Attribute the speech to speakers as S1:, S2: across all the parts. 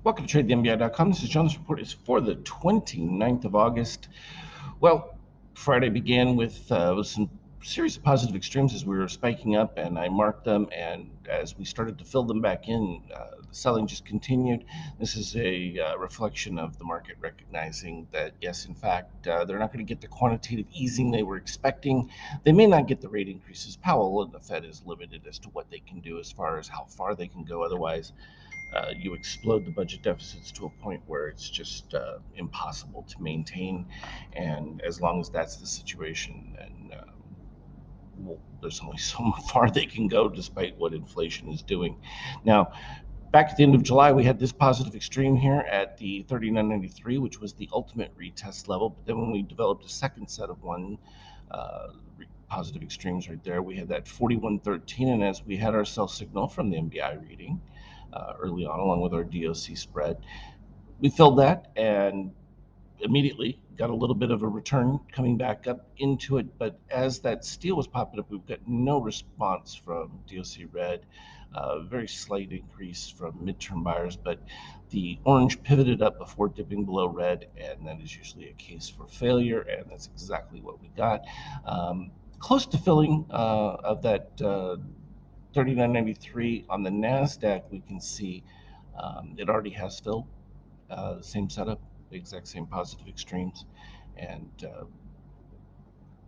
S1: Welcome to TradeTheMBI.com. This is John. This report is for the 29th of August. Well, Friday began with some series of positive extremes as we were spiking up, and I marked them. And as we started to fill them back in, the selling just continued. This is a reflection of the market recognizing that, yes, in fact, they're not going to get the quantitative easing they were expecting. They may not get the rate increases. Powell and the Fed is limited as to what they can do as far as how far they can go. Otherwise, you explode the budget deficits to a point where it's just impossible to maintain. And as long as that's the situation, then well, there's only so far they can go despite what inflation is doing. Now, back at the end of July, we had this positive extreme here at the 39.93, which was the ultimate retest level. But then when we developed a second set of uh, positive extremes right there, we had that 41.13. And as we had our sell signal from the MBI reading early on, along with our DOC spread, we filled that and immediately got a little bit of a return coming back up into it. But as that steel was popping up, we've got no response from DOC red. Very slight increase from midterm buyers, but the orange pivoted up before dipping below red, and that is usually a case for failure, and that's exactly what we got. Close to filling of that 39.93 on the NASDAQ, we can see it already has filled the same setup, the exact same positive extremes, and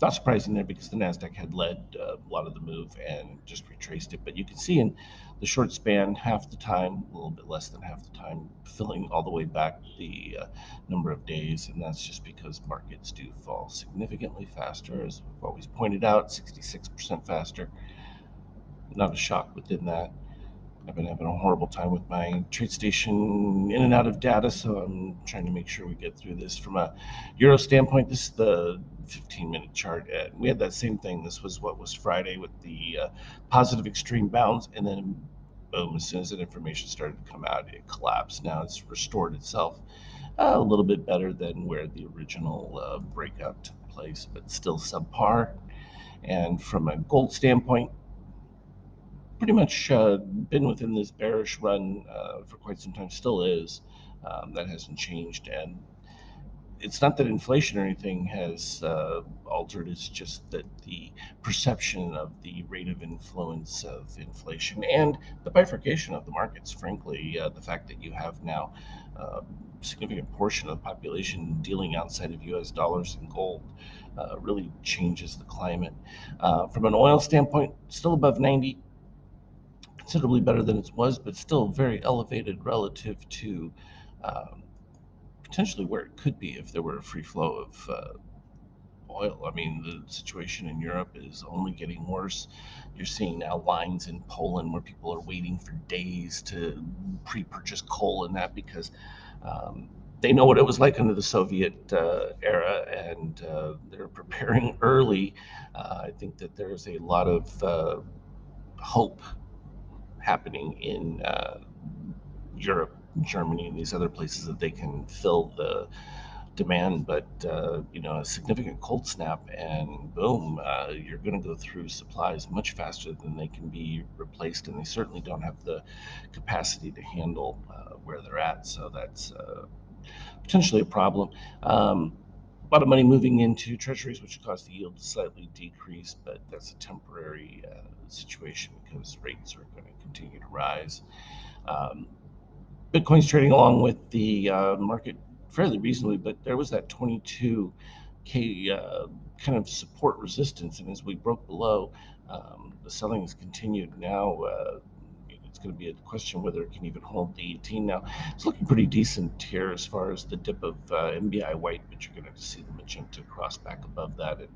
S1: not surprising there because the Nasdaq had led a lot of the move and just retraced it. But you can see in the short span, half the time, a little bit less than half the time, filling all the way back the number of days, and that's just because markets do fall significantly faster, as we've always pointed out, 66% faster. Not a shock within that. I've been having a horrible time with my TradeStation in and out of data, so I'm trying to make sure we get through this. From a Euro standpoint, this is the 15-minute chart. We had that same thing. This was what was Friday with the positive extreme bounce, and then boom, as soon as that information started to come out, it collapsed. Now it's restored itself a little bit better than where the original breakout took place, but still subpar. And from a gold standpoint, pretty much been within this bearish run for quite some time, still is. That hasn't changed. And it's not that inflation or anything has altered, it's just that the perception of the rate of influence of inflation and the bifurcation of the markets, frankly, the fact that you have now a significant portion of the population dealing outside of US dollars and gold really changes the climate. From an oil standpoint, still above 90, considerably better than it was, but still very elevated relative to um, potentially where it could be if there were a free flow of oil. I mean, the situation in Europe is only getting worse. You're seeing now lines in Poland where people are waiting for days to pre-purchase coal and that because um, they know what it was like under the Soviet era, and they're preparing early. I think that there's a lot of hope happening in Europe, Germany, and these other places that they can fill the demand. But a significant cold snap, and boom, you're going to go through supplies much faster than they can be replaced, and they certainly don't have the capacity to handle where they're at. So that's potentially a problem. A lot of money moving into treasuries, which caused the yield to slightly decrease, but that's a temporary situation because rates are going to continue to rise. Um, Bitcoin's trading along with the market fairly reasonably, but there was that 22K kind of support resistance, and as we broke below, the selling has continued. Now it's going to be a question whether it can even hold the 18. Now it's looking pretty decent here as far as the dip of MBI white, but you're going to have to see the magenta cross back above that, and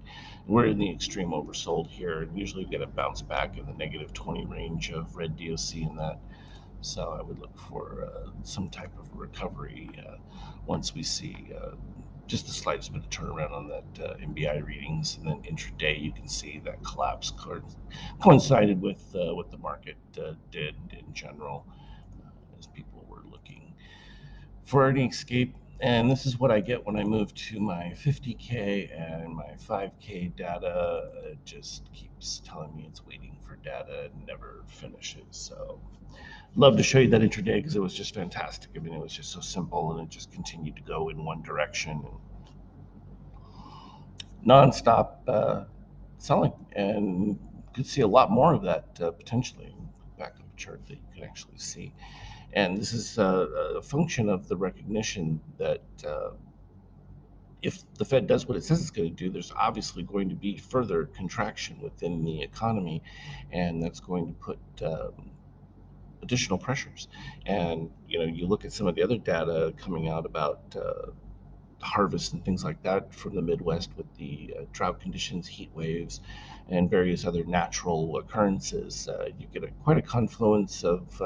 S1: we're in the extreme oversold here, and usually we get a bounce back in the negative 20 range of red DOC in that. So I would look for some type of recovery once we see just the slightest bit of turnaround on that MBI readings, and then intraday you can see that collapse coincided with what the market did in general as people were looking for any escape. And this is what I get when I move to my 50K and my 5K data. It just keeps telling me it's waiting for data and never finishes. So love to show you that intraday because it was just fantastic. I mean, it was just so simple and it just continued to go in one direction and nonstop selling. And you could see a lot more of that potentially. Back up a chart that you can actually see. And this is a function of the recognition that if the Fed does what it says it's going to do, there's obviously going to be further contraction within the economy, and that's going to put additional pressures. And you look at some of the other data coming out about harvest and things like that from the Midwest with the drought conditions, heat waves, and various other natural occurrences. You get quite a confluence of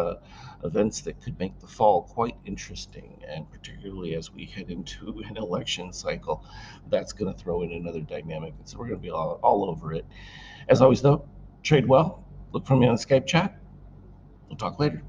S1: events that could make the fall quite interesting, and particularly as we head into an election cycle, that's going to throw in another dynamic. And so we're going to be all over it. As always, though, trade well. Look for me on Skype chat. We'll talk later.